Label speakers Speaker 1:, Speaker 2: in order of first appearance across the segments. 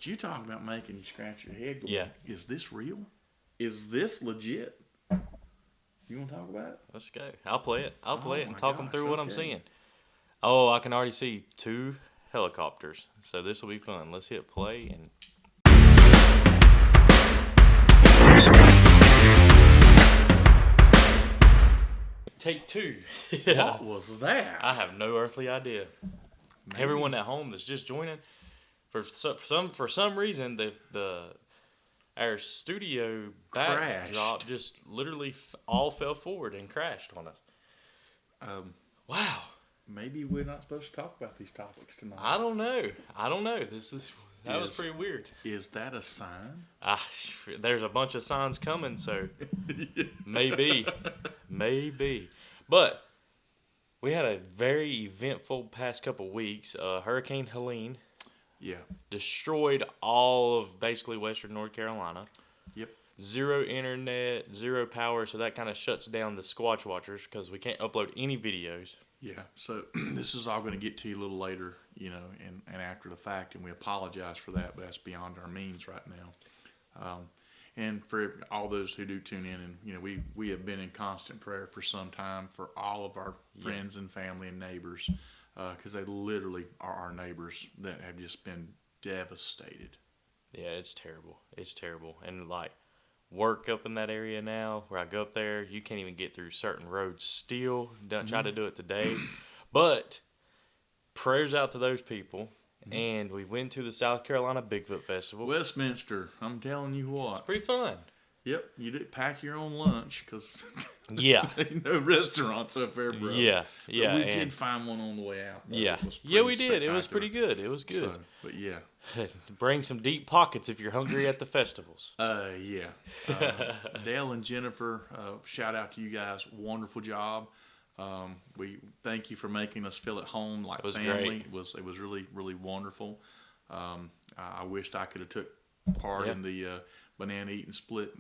Speaker 1: You talking about making you scratch your head going,
Speaker 2: Yeah.
Speaker 1: is this real? Is this legit? You want to talk about it?
Speaker 2: Let's go. I'll play it. I'll play it and talk them
Speaker 1: gosh,
Speaker 2: through what I'm
Speaker 1: okay.
Speaker 2: seeing. Oh, I can already see 2 helicopters. So this will be fun. Let's hit play and... Take 2.
Speaker 1: What was that?
Speaker 2: I have no earthly idea.
Speaker 1: Maybe.
Speaker 2: Everyone at home that's just joining, for some reason, our studio backdrop just literally all fell forward and crashed on us. Wow.
Speaker 1: Maybe we're not supposed to talk about these topics tonight.
Speaker 2: I don't know. That was pretty weird.
Speaker 1: Is that a sign?
Speaker 2: There's a bunch of signs coming, so maybe. But we had a very eventful past couple weeks. Hurricane Helene destroyed all of basically western North Carolina.
Speaker 1: Yep.
Speaker 2: 0 internet, 0 power, so that kind of shuts down the Squatch Watchers because we can't upload any videos.
Speaker 1: Yeah, so this is all going to get to you a little later, and after the fact, and we apologize for that, but that's beyond our means right now. And for all those who do tune in, and we have been in constant prayer for some time for all of our friends and family and neighbors, because they literally are our neighbors that have just been devastated.
Speaker 2: Yeah, it's terrible. It's terrible. And like work up in that area now, where I go up there, you can't even get through certain roads still. Don't try to do it today. But prayers out to those people. And we went to the South Carolina Bigfoot Festival.
Speaker 1: Westminster, I'm telling you what.
Speaker 2: It's pretty fun.
Speaker 1: Yep, you did pack your own lunch because no restaurants up there, bro.
Speaker 2: Yeah.
Speaker 1: But we did find one on the way out. Though.
Speaker 2: Yeah, we did. It was pretty good. It was good.
Speaker 1: So, but yeah,
Speaker 2: bring some deep pockets if you're hungry at the festivals.
Speaker 1: Dale and Jennifer, shout out to you guys. Wonderful job. We thank you for making us feel at home like family.
Speaker 2: Great.
Speaker 1: It was really, really wonderful. I wished I could have took part in the banana split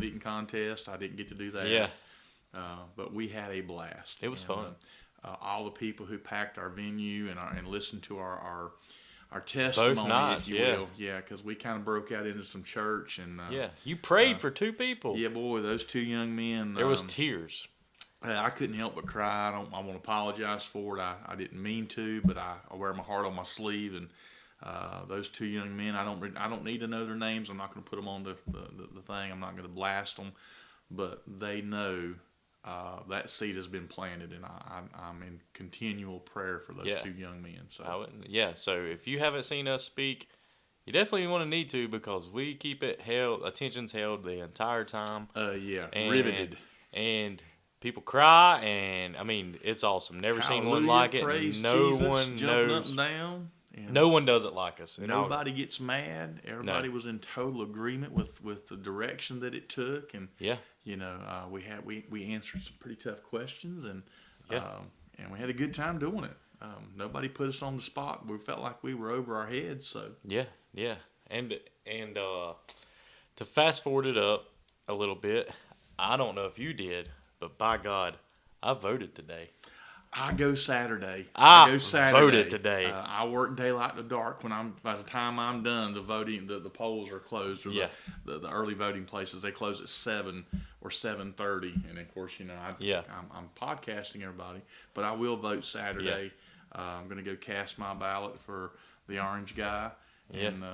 Speaker 1: eating contest. I didn't get to do that.
Speaker 2: Yeah.
Speaker 1: But we had a blast.
Speaker 2: It was fun.
Speaker 1: All the people who packed our venue and listened to our testimony,
Speaker 2: both nights,
Speaker 1: if you will. Yeah, because we kind of broke out into some church and
Speaker 2: you prayed for 2 people.
Speaker 1: Yeah, boy, those 2 young men.
Speaker 2: There was tears.
Speaker 1: I couldn't help but cry. I want to apologize for it. I didn't mean to, but I wear my heart on my sleeve. And those 2 young men, I don't need to know their names. I'm not going to put them on the thing. I'm not going to blast them, but they know that seed has been planted, and I'm in continual prayer for those 2 young men. So
Speaker 2: So if you haven't seen us speak, you definitely want to need to, because we keep it attention's held the entire time.
Speaker 1: Riveted.
Speaker 2: And people cry, and I mean, it's awesome. Never seen one like it.
Speaker 1: Praise
Speaker 2: no
Speaker 1: Jesus,
Speaker 2: one
Speaker 1: jumping
Speaker 2: knows.
Speaker 1: up and down. And
Speaker 2: no one does it like us.
Speaker 1: Nobody gets mad. Everybody was in total agreement with the direction that it took, and we answered some pretty tough questions, and we had a good time doing it. Nobody put us on the spot. We felt like we were over our heads. So
Speaker 2: and to fast forward it up a little bit, I don't know if you did, but by God, I voted today.
Speaker 1: I go Saturday.
Speaker 2: I voted today.
Speaker 1: I work daylight to dark. By the time I'm done, the voting, the polls are closed. Or the early voting places, they close at 7 or 7:30. And of course, I'm podcasting everybody, but I will vote Saturday. I'm going to go cast my ballot for the orange guy. And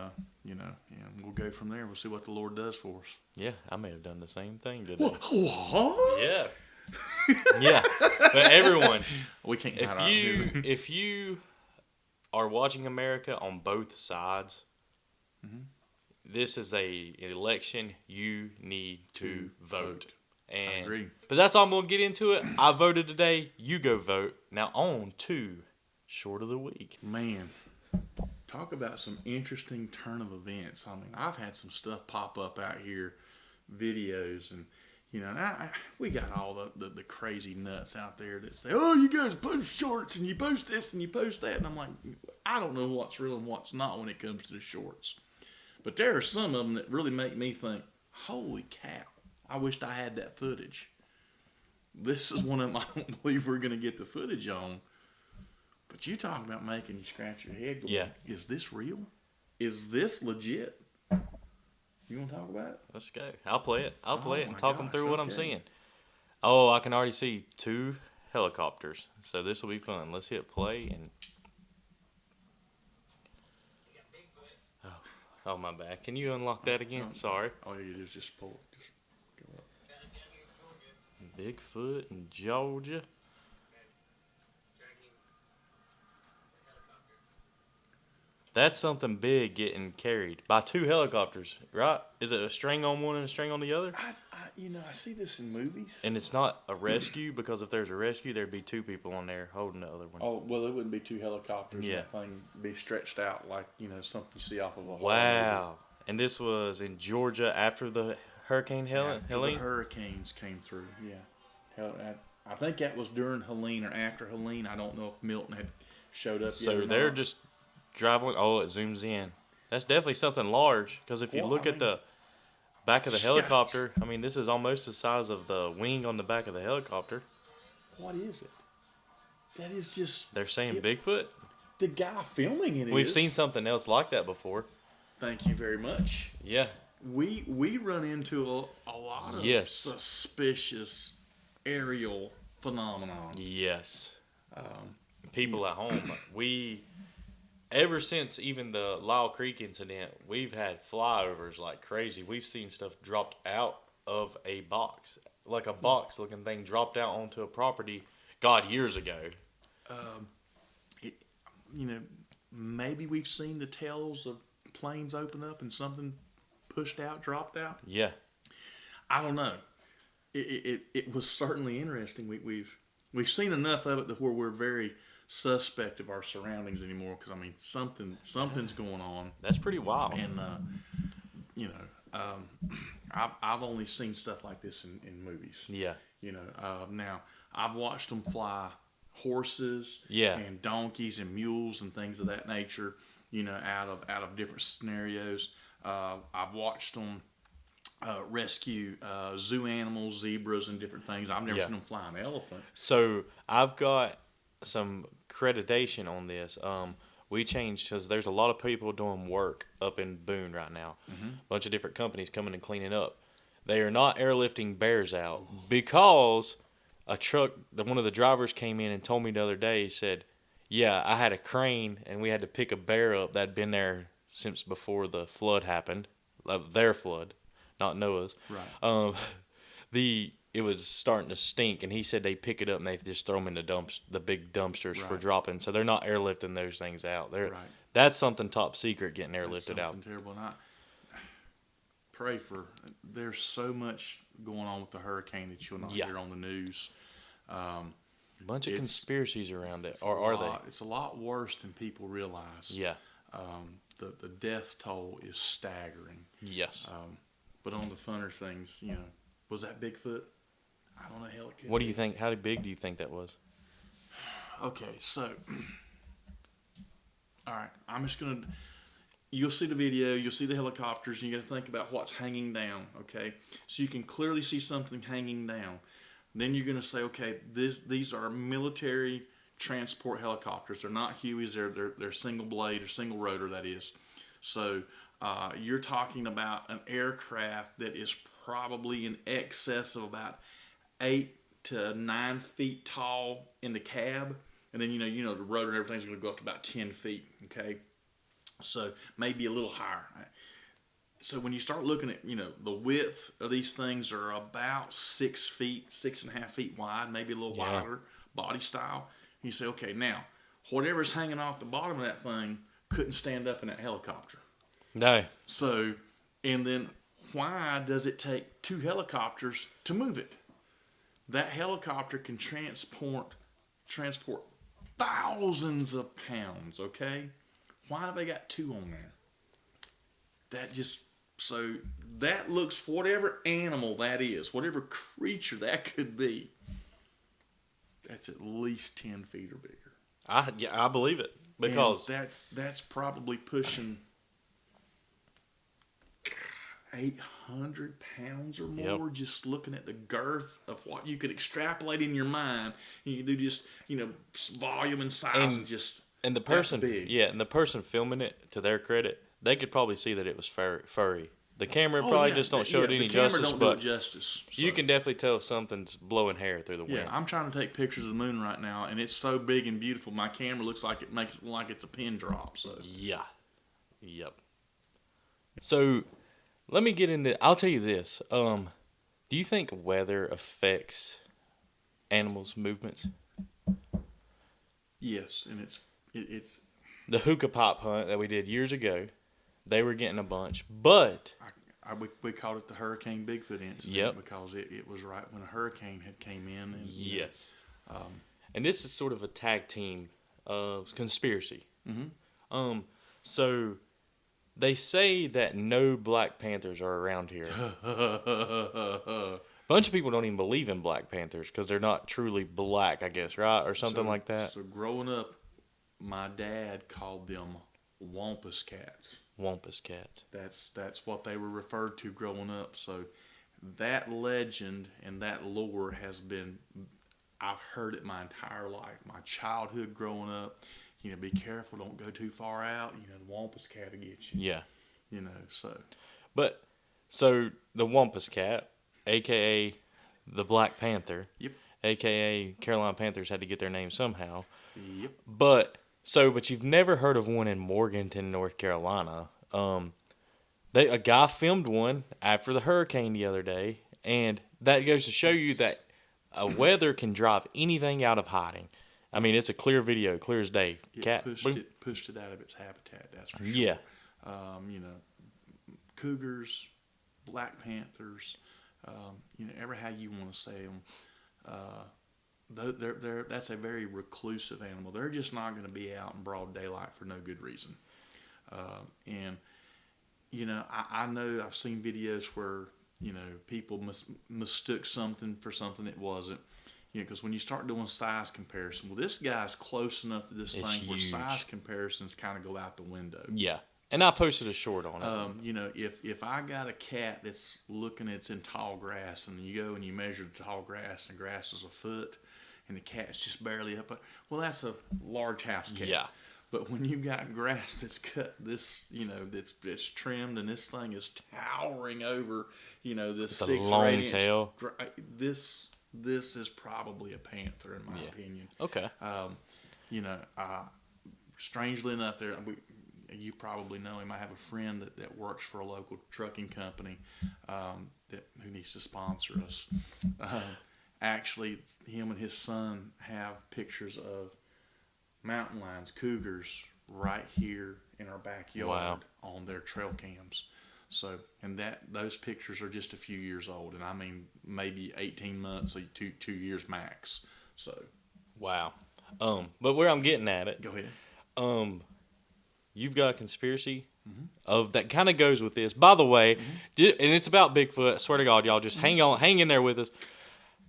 Speaker 1: we'll go from there. We'll see what the Lord does for us.
Speaker 2: Yeah, I may have done the same thing today.
Speaker 1: What?
Speaker 2: Yeah. But everyone,
Speaker 1: we can't.
Speaker 2: If you are watching America on both sides, this is an election you need to vote. And,
Speaker 1: I agree.
Speaker 2: But that's all I'm going to get into it. I voted today. You go vote. Now on to Short of the Week.
Speaker 1: Man, talk about some interesting turn of events. I mean, I've had some stuff pop up out here, videos, and we got all the crazy nuts out there that say, oh, you guys post shorts and you post this and you post that. And I'm like, I don't know what's real and what's not when it comes to the shorts. But there are some of them that really make me think, holy cow, I wished I had that footage. This is one of them I don't believe we're going to get the footage on. But you talking about making you scratch your head going, is this real? is this legit? You want to talk about it?
Speaker 2: Let's go. I'll play it. I'll play it and
Speaker 1: my
Speaker 2: talk them
Speaker 1: gosh,
Speaker 2: through what I'm
Speaker 1: okay.
Speaker 2: seeing. Oh, I can already see 2 helicopters. So this will be fun. Let's hit play and. Oh, my bad. Can you unlock that again?
Speaker 1: No.
Speaker 2: Sorry.
Speaker 1: All you do is just pull it. Just go up.
Speaker 2: Bigfoot in Georgia. That's something big getting carried by 2 helicopters, right? Is it a string on one and a string on the other?
Speaker 1: I see this in movies.
Speaker 2: And it's not a rescue, because if there's a rescue, there'd be 2 people on there holding the other one.
Speaker 1: Oh, well, it wouldn't be 2 helicopters.
Speaker 2: Yeah.
Speaker 1: That thing would be stretched out like, something you see off of a horror
Speaker 2: Wow. And this was in Georgia after the Hurricane
Speaker 1: movie. After
Speaker 2: Helene?
Speaker 1: the hurricanes came through, yeah. I think that was during Helene or after Helene. I don't know if Milton had showed up
Speaker 2: So
Speaker 1: yet or
Speaker 2: they're
Speaker 1: not.
Speaker 2: just driving. Oh, it zooms in. That's definitely something large, because if you
Speaker 1: Well,
Speaker 2: look
Speaker 1: I
Speaker 2: at the back of the helicopter, I mean, this is almost the size of the wing on the back of the helicopter.
Speaker 1: What is it? That is just...
Speaker 2: They're saying Bigfoot?
Speaker 1: The guy filming it
Speaker 2: We've
Speaker 1: is.
Speaker 2: seen something else like that before.
Speaker 1: Thank you very much.
Speaker 2: Yeah.
Speaker 1: We run into a lot of
Speaker 2: Yes.
Speaker 1: suspicious aerial phenomenon.
Speaker 2: Yes. People at home, ever since even the Lyle Creek incident, we've had flyovers like crazy. We've seen stuff dropped out of a box, like a box looking thing dropped out onto a property, God, years ago.
Speaker 1: Maybe we've seen the tails of planes open up and something pushed out, dropped out.
Speaker 2: Yeah.
Speaker 1: I don't know. It was certainly interesting. We've seen enough of it to where we're very suspect of our surroundings anymore, because I mean something's going on.
Speaker 2: That's pretty wild.
Speaker 1: And I've only seen stuff like this in movies.
Speaker 2: Yeah.
Speaker 1: Now I've watched them fly horses,
Speaker 2: Yeah.
Speaker 1: and donkeys and mules and things of that nature. Out of different scenarios. I've watched them rescue zoo animals, zebras, and different things. I've never
Speaker 2: Yeah.
Speaker 1: seen them fly an elephant.
Speaker 2: So I've got some accreditation on this. We changed because there's a lot of people doing work up in Boone right now.
Speaker 1: Mm-hmm.
Speaker 2: A bunch of different companies coming and cleaning up. They are not airlifting bears out because a truck, one of the drivers came in and told me the other day, he said, yeah, I had a crane and we had to pick a bear up that had been there since before the flood happened, their flood, not Noah's.
Speaker 1: Right.
Speaker 2: It was starting to stink, and he said they pick it up and they just throw them in the big dumpsters for
Speaker 1: Right.
Speaker 2: dropping. So they're not airlifting those things out.
Speaker 1: Right.
Speaker 2: That's something top secret, getting
Speaker 1: That's
Speaker 2: airlifted out.
Speaker 1: something terrible. And I pray for. There's so much going on with the hurricane that you'll not hear on the news.
Speaker 2: A bunch of
Speaker 1: It's-
Speaker 2: conspiracies around it, or are they?
Speaker 1: It's a lot worse than people realize.
Speaker 2: Yeah.
Speaker 1: The death toll is staggering.
Speaker 2: Yes.
Speaker 1: But on the funner things, was that Bigfoot? I don't know. Hell, it could
Speaker 2: What do
Speaker 1: be.
Speaker 2: you think? How big do you think that was?
Speaker 1: Okay, so all right, I'm just gonna. You'll see the video. You'll see the helicopters. And you got to think about what's hanging down. Okay, so you can clearly see something hanging down. Then you're gonna say, okay, these are military transport helicopters. They're not Hueys. They're single blade or single rotor. That is. So you're talking about an aircraft that is probably in excess of about 8 to 9 feet tall in the cab, and then the rotor and everything's going to go up to about 10 feet. Okay, so maybe a little higher. So when you start looking at the width of these things are about 6 feet, 6.5 feet wide, maybe a little wider body style. And you say, okay, now whatever's hanging off the bottom of that thing couldn't stand up in that helicopter.
Speaker 2: No.
Speaker 1: So, and then why does it take 2 helicopters to move it? That helicopter can transport thousands of pounds, okay? Why have they got 2 on there? That looks, whatever animal that is, whatever creature that could be, that's at least 10 feet or bigger.
Speaker 2: I believe it, because
Speaker 1: And that's probably pushing 800 pounds or more.
Speaker 2: Yep.
Speaker 1: Just looking at the girth of what you could extrapolate in your mind. You can do just volume and size and just
Speaker 2: and the
Speaker 1: that's
Speaker 2: person,
Speaker 1: big.
Speaker 2: and the person filming it, to their credit, they could probably see that it was furry. The camera
Speaker 1: Oh,
Speaker 2: probably
Speaker 1: yeah.
Speaker 2: just don't show it any
Speaker 1: the camera
Speaker 2: justice,
Speaker 1: don't do
Speaker 2: but
Speaker 1: it justice. So.
Speaker 2: you can definitely tell if something's blowing hair through the wind.
Speaker 1: Yeah, I'm trying to take pictures of the moon right now, and it's so big and beautiful. My camera looks like it makes it like it's a pin drop. So
Speaker 2: Yeah. Yep. So, let me get into. I'll tell you this. Do you think weather affects animals' movements?
Speaker 1: yes, and it's
Speaker 2: The hookah pop hunt that we did years ago, they were getting a bunch, but
Speaker 1: we called it the Hurricane Bigfoot incident.
Speaker 2: Yep.
Speaker 1: Because it was right when a hurricane had came in. And,
Speaker 2: yes, and this is sort of a tag team conspiracy.
Speaker 1: Mm-hmm.
Speaker 2: So they say that no Black Panthers are around here. A bunch of people don't even believe in Black Panthers because they're not truly black, I guess, right? Or something like that.
Speaker 1: So growing up, my dad called them wampus cats.
Speaker 2: Wampus cat.
Speaker 1: That's what they were referred to growing up. So that legend and that lore has been, I've heard it my entire life. My childhood growing up, be careful, don't go too far out. The wampus cat will get you.
Speaker 2: Yeah.
Speaker 1: So.
Speaker 2: But, so the wampus cat, a.k.a. the Black Panther,
Speaker 1: Yep.
Speaker 2: a.k.a. Carolina Panthers had to get their name somehow.
Speaker 1: Yep.
Speaker 2: But you've never heard of one in Morganton, North Carolina. A guy filmed one after the hurricane the other day, and that goes to show you that weather can drive anything out of hiding. I mean, it's a clear video, clear as day. Cat
Speaker 1: pushed it out of its habitat. That's for sure.
Speaker 2: Yeah.
Speaker 1: Cougars, Black Panthers, ever how you want to say them. That's a very reclusive animal. They're just not going to be out in broad daylight for no good reason. I know I've seen videos where people mistook something for something it wasn't. Because when you start doing size comparison, well, this guy's close enough to this thing where size comparisons kind of go out the window.
Speaker 2: Yeah. And I posted a short on it.
Speaker 1: If I got a cat that's it's in tall grass, and you go and you measure the tall grass, and the grass is a foot, and the cat's just barely up, well, that's a large house cat.
Speaker 2: Yeah.
Speaker 1: But when you got grass that's cut, that's trimmed, and this thing is towering over, this 6 or 8 inch
Speaker 2: tail.
Speaker 1: This is probably a panther in my opinion.
Speaker 2: Okay.
Speaker 1: Strangely enough, you probably know him. I have a friend that works for a local trucking company who needs to sponsor us. Actually, him and his son have pictures of mountain lions, cougars, right here in our backyard on their trail cams. So, and those pictures are just a few years old, and I mean maybe 18 months, 2 years max. So,
Speaker 2: wow. But where I'm getting at it,
Speaker 1: go ahead.
Speaker 2: You've got a conspiracy of that kind of goes with this. By the way, and it's about Bigfoot. I swear to God, y'all just hang in there with us.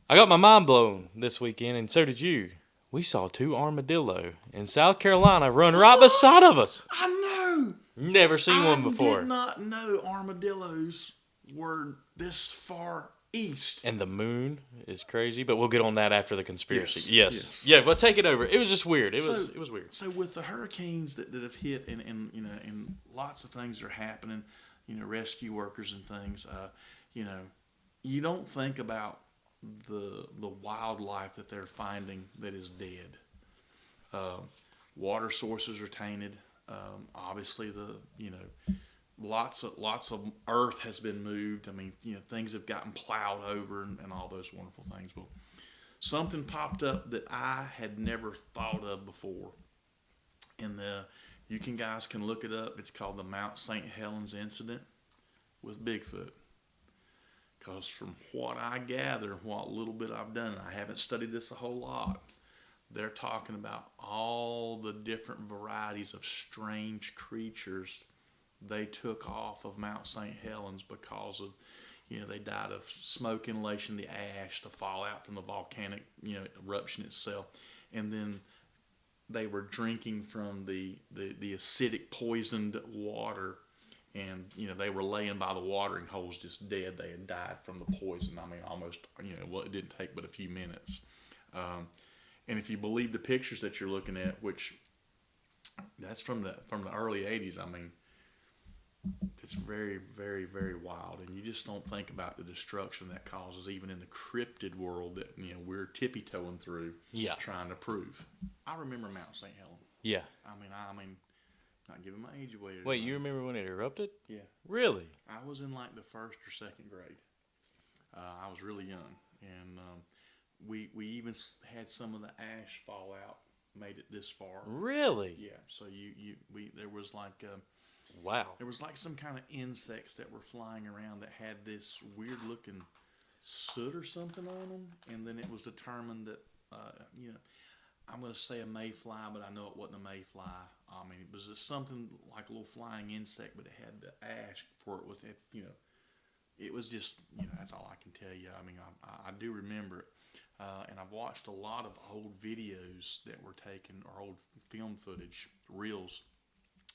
Speaker 2: I got my mind blown this weekend, and so did you. We saw 2 armadillo in South Carolina run right beside of us.
Speaker 1: I know.
Speaker 2: Never seen one before.
Speaker 1: I did not know armadillos were this far east.
Speaker 2: And the moon is crazy, but we'll get on that after the conspiracy.
Speaker 1: Yes.
Speaker 2: Yeah, but take it over. It was just weird. It was weird.
Speaker 1: So with the hurricanes that have hit, and lots of things are happening, rescue workers and things, you don't think about the wildlife that they're finding that is dead. Water sources are tainted. Obviously, lots of earth has been moved. I mean, things have gotten plowed over and all those wonderful things. Well, something popped up that I had never thought of before, and you guys can look it up. It's called the Mount St. Helens incident with Bigfoot. Because from what I gather, what little bit I've done, I haven't studied this a whole lot, they're talking about all the different varieties of strange creatures they took off of Mount St. Helens because of, they died of smoke inhalation, the ash, the fallout from the volcanic, eruption itself. And then they were drinking from the acidic poisoned water. And, they were laying by the watering holes just dead. They had died from the poison. I mean, almost, it didn't take but a few minutes. And if you believe the pictures that you're looking at, which that's from the early 80s, I mean, it's very, very, very wild, and you just don't think about the destruction that causes, even in the cryptid world that we're tippy toeing through,
Speaker 2: Yeah.
Speaker 1: trying to prove. I remember Mount St. Helen.
Speaker 2: Yeah.
Speaker 1: I mean, not giving my age away.
Speaker 2: Wait, you remember when it erupted?
Speaker 1: Yeah.
Speaker 2: Really?
Speaker 1: I was in like the first or second grade. I was really young, and we even had some of the ash fall out. Made it this far.
Speaker 2: Really?
Speaker 1: Yeah. So there was like.
Speaker 2: Wow.
Speaker 1: There was like some kind of insects that were flying around that had this weird looking soot or something on them, and then it was determined that I'm going to say a mayfly, but I know it wasn't a mayfly. I mean, it was just something like a little flying insect, but it had the ash for it. It was just that's all I can tell you. I mean, I do remember it, and I've watched a lot of old videos that were taken or old film footage, reels.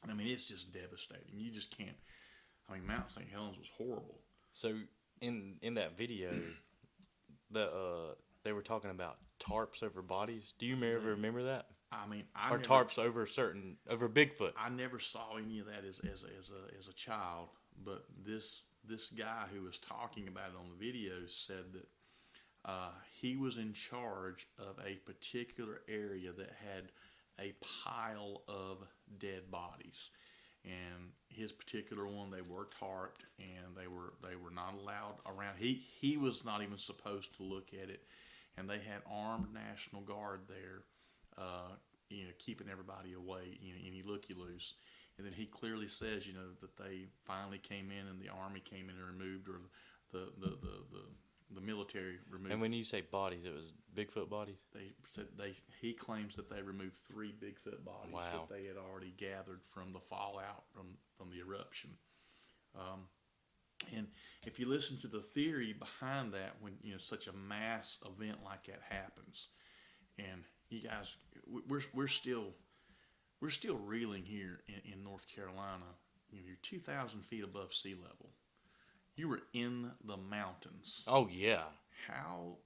Speaker 1: I mean, it's just devastating. You just can't. I mean, Mount St. Helens was horrible.
Speaker 2: So in that video, they were talking about tarps over bodies. Do you ever remember that?
Speaker 1: I mean,
Speaker 2: tarps over Bigfoot.
Speaker 1: I never saw any of that as a child, but this guy who was talking about it on the video said that he was in charge of a particular area that had a pile of dead bodies, and his particular one, they were tarped, and they were not allowed around. He was not even supposed to look at it, and they had armed National Guard there, keeping everybody away, any looky loose. And then he clearly says, that they finally came in, and the army came in and removed, or the military removed.
Speaker 2: And when you say bodies, it was Bigfoot bodies?
Speaker 1: They said he claims that they removed 3 Bigfoot bodies that they had already gathered from the fallout from the eruption. And if you listen to the theory behind that, when such a mass event like that happens, and you guys, we're still reeling here in North Carolina. You're 2,000 feet above sea level. You were in the mountains.
Speaker 2: Oh yeah.
Speaker 1: How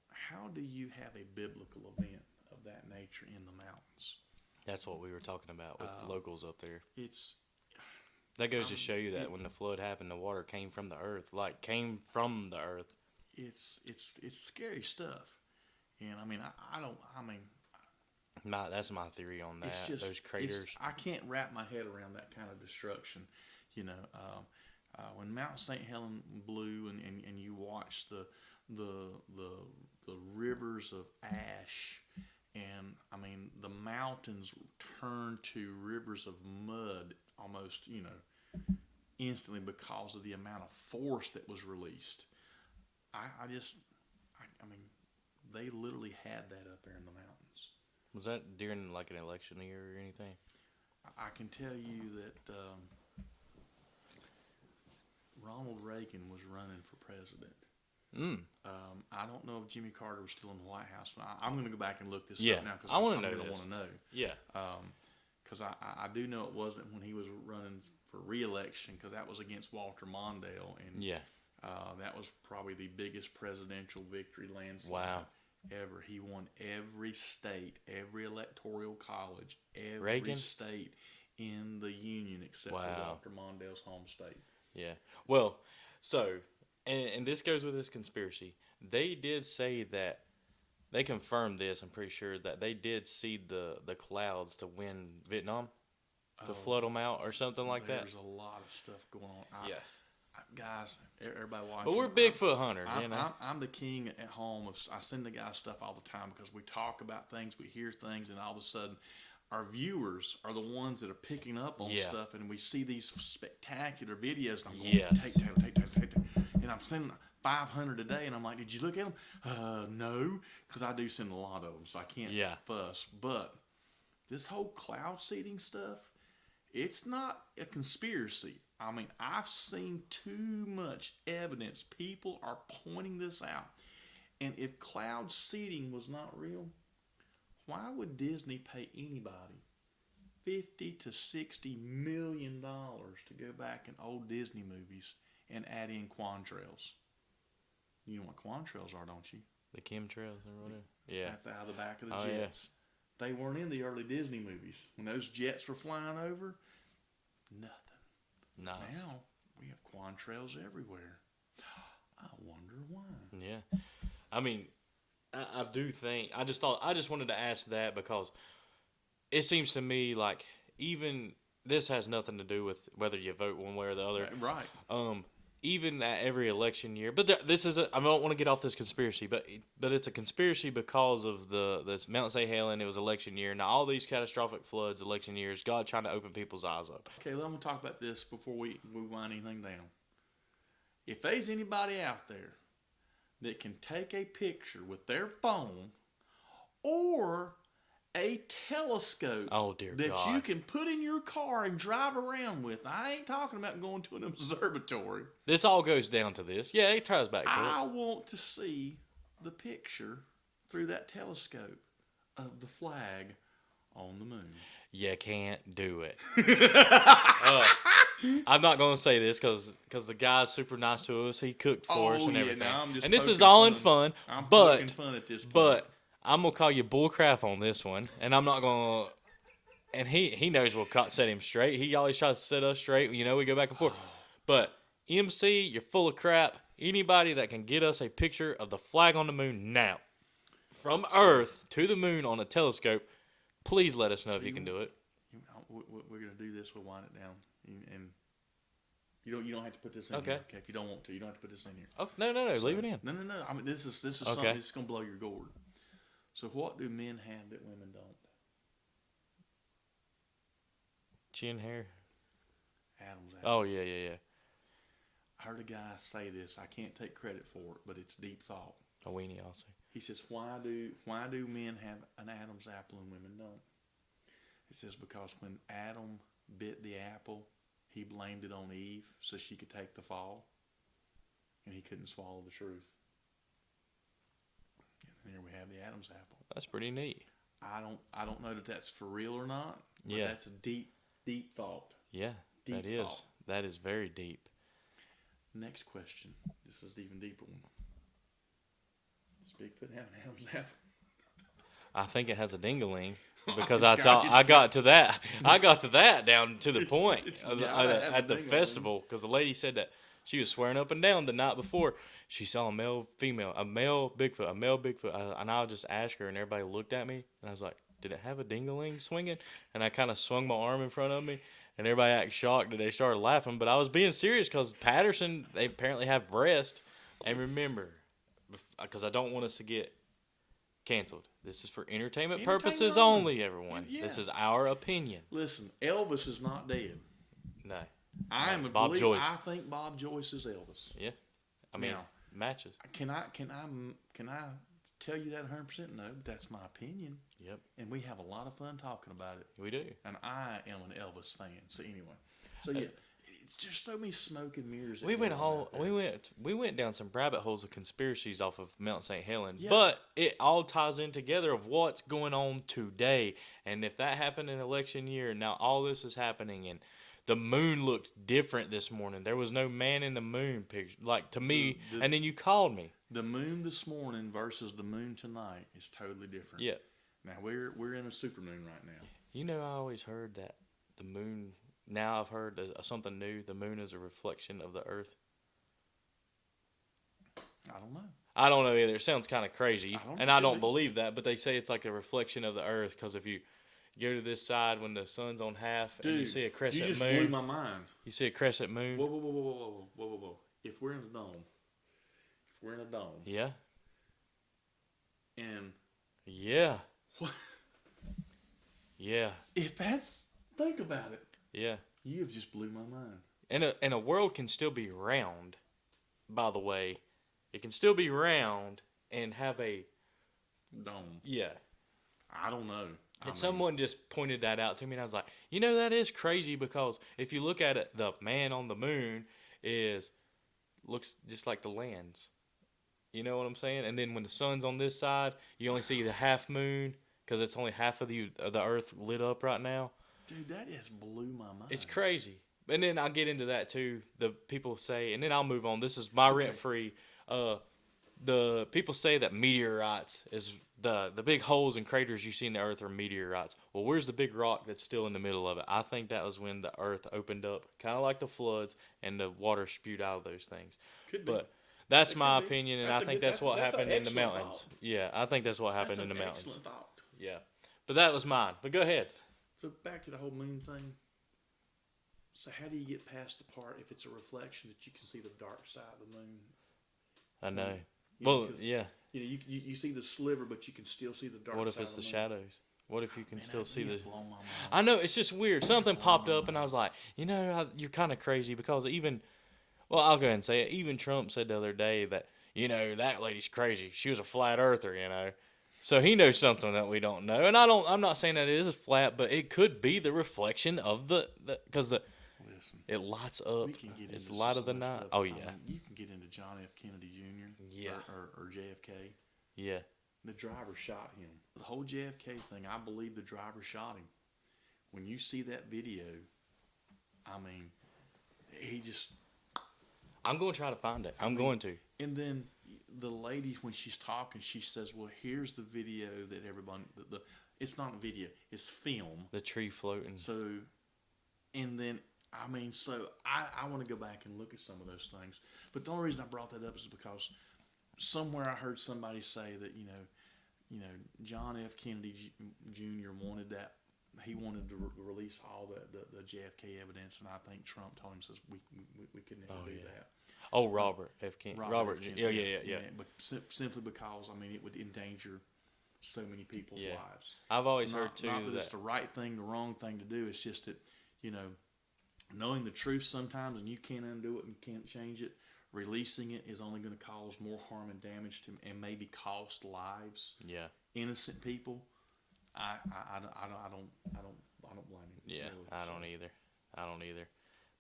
Speaker 1: do you have a biblical event of that nature in the mountains?
Speaker 2: That's what we were talking about with the locals up there.
Speaker 1: That
Speaker 2: goes to show you that when the flood happened, the water came from the earth.
Speaker 1: It's scary stuff, and I mean
Speaker 2: that's my theory on that. Those craters.
Speaker 1: I can't wrap my head around that kind of destruction. When Mount St. Helen blew, and you watch the rivers of ash, and I mean the mountains turned to rivers of mud almost instantly because of the amount of force that was released. I mean they literally had that up there in the mountains.
Speaker 2: Was that during like an election year or anything?
Speaker 1: I can tell you that Ronald Reagan was running for president. I don't know if Jimmy Carter was still in the White House. I'm going to go back and look this up now because I want to know.
Speaker 2: Yeah.
Speaker 1: Because I do know it wasn't when he was running for re-election, because that was against Walter Mondale, and that was probably the biggest presidential victory landslide ever. He won every state, every electoral college, every state in the union except for Walter Mondale's home state.
Speaker 2: Yeah. Well, so, and this goes with this conspiracy. They did say that, they confirmed this, I'm pretty sure, that they did see the clouds to win Vietnam, to flood them out or something like that.
Speaker 1: There's a lot of stuff going on. Guys, everybody watching.
Speaker 2: But we're Bigfoot hunters,
Speaker 1: I'm the king at home. I send the guys stuff all the time because we talk about things, we hear things, and all of a sudden, our viewers are the ones that are picking up on stuff, and we see these spectacular videos, and I'm going, take. And I'm sending 500 a day, and I'm like, did you look at them? No, because I do send a lot of them, so I can't fuss. But this whole cloud seeding stuff, it's not a conspiracy. I mean, I've seen too much evidence. People are pointing this out. And if cloud seeding was not real, why would Disney pay anybody $50 to $60 million to go back in old Disney movies and add in contrails? You know what contrails are, don't you?
Speaker 2: The chemtrails or whatever. Yeah.
Speaker 1: That's out of the back of the jets. Yeah. They weren't in the early Disney movies. When those jets were flying over, nothing.
Speaker 2: Nice.
Speaker 1: Now, contrails everywhere. I wonder why.
Speaker 2: Yeah. I mean, I do think, I just wanted to ask that because it seems to me like even this has nothing to do with whether you vote one way or the other.
Speaker 1: Right.
Speaker 2: Even at every election year, but this is I don't want to get off this conspiracy, but it's a conspiracy because of this Mount St. Helene. It was election year. Now all these catastrophic floods, election years, God trying to open people's eyes up.
Speaker 1: Okay, let me talk about this before we wind anything down. If there's anybody out there that can take a picture with their phone or a telescope that
Speaker 2: God.
Speaker 1: you can put in your car and drive around with. I ain't talking about going to an observatory.
Speaker 2: This all goes down to this. Yeah, it ties back to it.
Speaker 1: I want to see the picture through that telescope of the flag on the moon.
Speaker 2: You can't do it. I'm not going to say this because the guy's super nice to us. He cooked for us and everything.
Speaker 1: No, I'm just
Speaker 2: and this is all in fun.
Speaker 1: I'm
Speaker 2: but,
Speaker 1: poking fun at this point.
Speaker 2: But I'm going to call you bullcrap on this one. And I'm not going to... And he knows we'll set him straight. He always tries to set us straight. You know, we go back and forth. But MC, you're full of crap. Anybody that can get us a picture of the flag on the moon now, from Earth to the moon on a telescope, please let us know if you can do it.
Speaker 1: We're going to do this. We'll wind it down. And you don't have to put this in here. Okay, if you don't want to, you don't have to put this in here.
Speaker 2: Oh, no. So, leave it in.
Speaker 1: No. I mean, this is something that's going to blow your gourd. So what do men have that women don't?
Speaker 2: Chin hair.
Speaker 1: Adam's apple.
Speaker 2: Oh, yeah.
Speaker 1: I heard a guy say this. I can't take credit for it, but it's deep thought.
Speaker 2: A weenie also.
Speaker 1: He says, why do men have an Adam's apple and women don't? He says, because when Adam bit the apple, he blamed it on Eve so she could take the fall, and he couldn't swallow the truth. And here we have the Adam's apple.
Speaker 2: That's pretty neat.
Speaker 1: I don't know that that's for real or not. But
Speaker 2: yeah,
Speaker 1: that's a deep thought.
Speaker 2: Yeah,
Speaker 1: deep
Speaker 2: that is.
Speaker 1: Thought.
Speaker 2: That is very deep.
Speaker 1: Next question. This is the even deeper one. Does Bigfoot have an Adam's apple?
Speaker 2: I think it has a ding-a-ling because I got to that down to the point at the festival because the lady said that she was swearing up and down the night before she saw a male Bigfoot, and I just asked her and everybody looked at me and I was like, did it have a ding-a-ling swinging? And I kind of swung my arm in front of me and everybody acted shocked and they started laughing, but I was being serious because Patterson, they apparently have breasts. And remember, because I don't want us to get canceled. This is for entertainment purposes only, everyone. Yeah. This is our opinion.
Speaker 1: Listen, Elvis is not dead.
Speaker 2: No.
Speaker 1: Bob Joyce. I think Bob Joyce is Elvis.
Speaker 2: Yeah. I mean, matches.
Speaker 1: Can I tell you that 100%? No, but that's my opinion.
Speaker 2: Yep.
Speaker 1: And we have a lot of fun talking about it.
Speaker 2: We do.
Speaker 1: And I am an Elvis fan. So anyway. So yeah. It's just so many smoke and mirrors.
Speaker 2: We went down some rabbit holes of conspiracies off of Mount St. Helene, but it all ties in together of what's going on today. And if that happened in election year, now all this is happening, and the moon looked different this morning. There was no man in the moon picture, like to me. And then you called me.
Speaker 1: The moon this morning versus the moon tonight is totally different.
Speaker 2: Yeah.
Speaker 1: Now we're in a supermoon right now.
Speaker 2: You know, I always heard that the moon. Now I've heard something new. The moon is a reflection of the earth.
Speaker 1: I don't know.
Speaker 2: I don't know either. It sounds kind of crazy. I don't believe that, but they say it's like a reflection of the earth because if you go to this side when the sun's on half and you see a crescent moon.
Speaker 1: You just blew my mind.
Speaker 2: You see a crescent moon.
Speaker 1: Whoa. If we're in a dome.
Speaker 2: Yeah.
Speaker 1: And.
Speaker 2: Yeah.
Speaker 1: What?
Speaker 2: Yeah.
Speaker 1: Think about it.
Speaker 2: Yeah.
Speaker 1: You have just blew my mind.
Speaker 2: And a world can still be round, by the way. It can still be round and have a
Speaker 1: dome.
Speaker 2: Yeah.
Speaker 1: I don't know.
Speaker 2: Someone just pointed that out to me, and I was like, that is crazy because if you look at it, the man on the moon looks just like the lands. You know what I'm saying? And then when the sun's on this side, you only see the half moon because it's only half of the earth lit up right now.
Speaker 1: Dude, that just blew my mind.
Speaker 2: It's crazy. And then I'll get into that too. The people say, and then I'll move on. This is my rent-free. the people say that meteorites is the big holes and craters you see in the earth are meteorites. Well, where's the big rock that's still in the middle of it? I think that was when the earth opened up, kind of like the floods, and the water spewed out of those things.
Speaker 1: Could be.
Speaker 2: But that's
Speaker 1: It
Speaker 2: my
Speaker 1: could be.
Speaker 2: opinion, and
Speaker 1: That's
Speaker 2: I
Speaker 1: a
Speaker 2: think
Speaker 1: good-
Speaker 2: that's what
Speaker 1: that's an
Speaker 2: happened in the
Speaker 1: excellent
Speaker 2: mountains.
Speaker 1: thought.
Speaker 2: Yeah, I think that's what happened
Speaker 1: That's
Speaker 2: in the
Speaker 1: an
Speaker 2: mountains.
Speaker 1: excellent thought.
Speaker 2: Yeah, but that was mine. But go ahead.
Speaker 1: So back to the whole moon thing. So how do you get past the part if it's a reflection that you can see the dark side of the moon?
Speaker 2: I know.
Speaker 1: You know,
Speaker 2: Well,
Speaker 1: 'cause,
Speaker 2: yeah.
Speaker 1: You know, you see the sliver, but you can still see the dark.
Speaker 2: What if
Speaker 1: side
Speaker 2: it's
Speaker 1: of
Speaker 2: the
Speaker 1: moon.
Speaker 2: shadows? What if you can
Speaker 1: Man,
Speaker 2: still see the?
Speaker 1: blown my mind.
Speaker 2: I know, it's just weird. Something popped up, and I was like, you're kind of crazy because I'll go ahead and say it. Even Trump said the other day that that lady's crazy. She was a flat earther. So he knows something that we don't know. And I'm not saying that it is flat, but it could be the reflection of because
Speaker 1: Listen,
Speaker 2: it lights up.
Speaker 1: we can get
Speaker 2: It's the
Speaker 1: into
Speaker 2: light
Speaker 1: so
Speaker 2: of the
Speaker 1: much
Speaker 2: night.
Speaker 1: stuff.
Speaker 2: Oh
Speaker 1: I
Speaker 2: yeah,
Speaker 1: mean, you can get into John F. Kennedy Jr.
Speaker 2: Yeah.
Speaker 1: or JFK.
Speaker 2: yeah.
Speaker 1: The driver shot him. The whole JFK thing, I believe the driver shot him. When you see that video, I mean, he just.
Speaker 2: I'm going to try to find it. I'm going to.
Speaker 1: And then the lady, when she's talking, she says, "Well, here's the video that everyone. It's not a video; it's film."
Speaker 2: The tree floating.
Speaker 1: So, and then I want to go back and look at some of those things. But the only reason I brought that up is because somewhere I heard somebody say that John F. Kennedy Jr. wanted that. He wanted to release all the JFK evidence, and I think Trump told him, says we could never do that.
Speaker 2: Oh, Robert F. Kennedy. Robert.
Speaker 1: F. Kennedy,
Speaker 2: Yeah.
Speaker 1: But simply because it would endanger so many people's lives.
Speaker 2: I've always heard too
Speaker 1: not that it's the right thing, the wrong thing to do. It's just that knowing the truth sometimes, and you can't undo it and can't change it. Releasing it is only going to cause more harm and damage and maybe cost lives.
Speaker 2: Yeah.
Speaker 1: Innocent people. I don't blame him.
Speaker 2: Yeah,
Speaker 1: really.
Speaker 2: I don't either.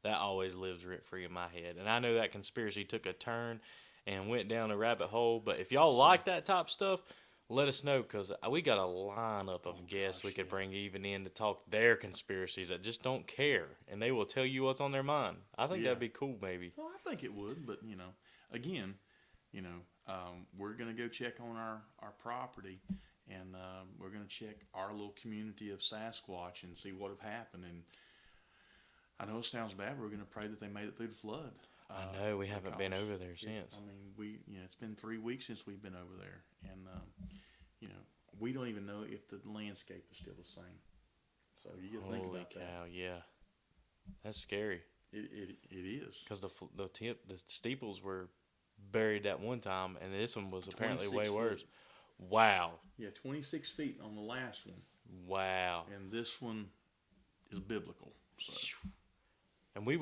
Speaker 2: That always lives rent free in my head. And I know that conspiracy took a turn and went down a rabbit hole. But if y'all like that type stuff, let us know, because we got a lineup of guests we could bring even in to talk their conspiracies that just don't care. And they will tell you what's on their mind. I think that'd be cool, maybe.
Speaker 1: Well, I think it would. But, again, we're going to go check on our property. And we're going to check our little community of Sasquatch and see what have happened. And I know it sounds bad, but we're going to pray that they made it through the flood.
Speaker 2: I know we haven't been over there since.
Speaker 1: I mean, it's been 3 weeks since we've been over there, and we don't even know if the landscape is still the same. So you got to think about that.
Speaker 2: Holy cow! Yeah, that's scary.
Speaker 1: It is,
Speaker 2: because the steeples were buried at one time, and this one was apparently way worse. Wow.
Speaker 1: Yeah, 26 feet on the last one.
Speaker 2: Wow.
Speaker 1: And this one is biblical. So.
Speaker 2: And we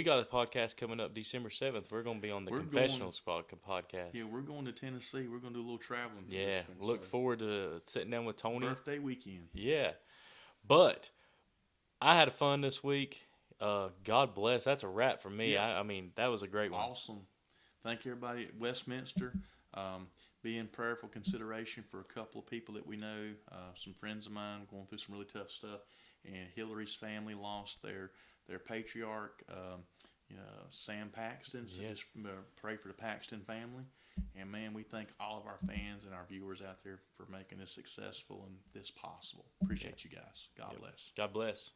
Speaker 2: got a podcast coming up December 7th. We're going to be on the Confessionals podcast.
Speaker 1: Yeah, we're going to Tennessee. We're going to do a little traveling.
Speaker 2: Yeah, look forward to sitting down with Tony.
Speaker 1: Birthday weekend.
Speaker 2: Yeah. But I had fun this week. God bless. That's a wrap for me.
Speaker 1: Yeah.
Speaker 2: I mean, that was a great one.
Speaker 1: Awesome. Thank everybody at Westminster. Be in prayerful consideration for a couple of people that we know, some friends of mine going through some really tough stuff. And Hillary's family lost their patriarch, Sam Paxton. So just pray for the Paxton family. And man, we thank all of our fans and our viewers out there for making this successful and this possible. Appreciate you guys. God bless.
Speaker 2: God bless.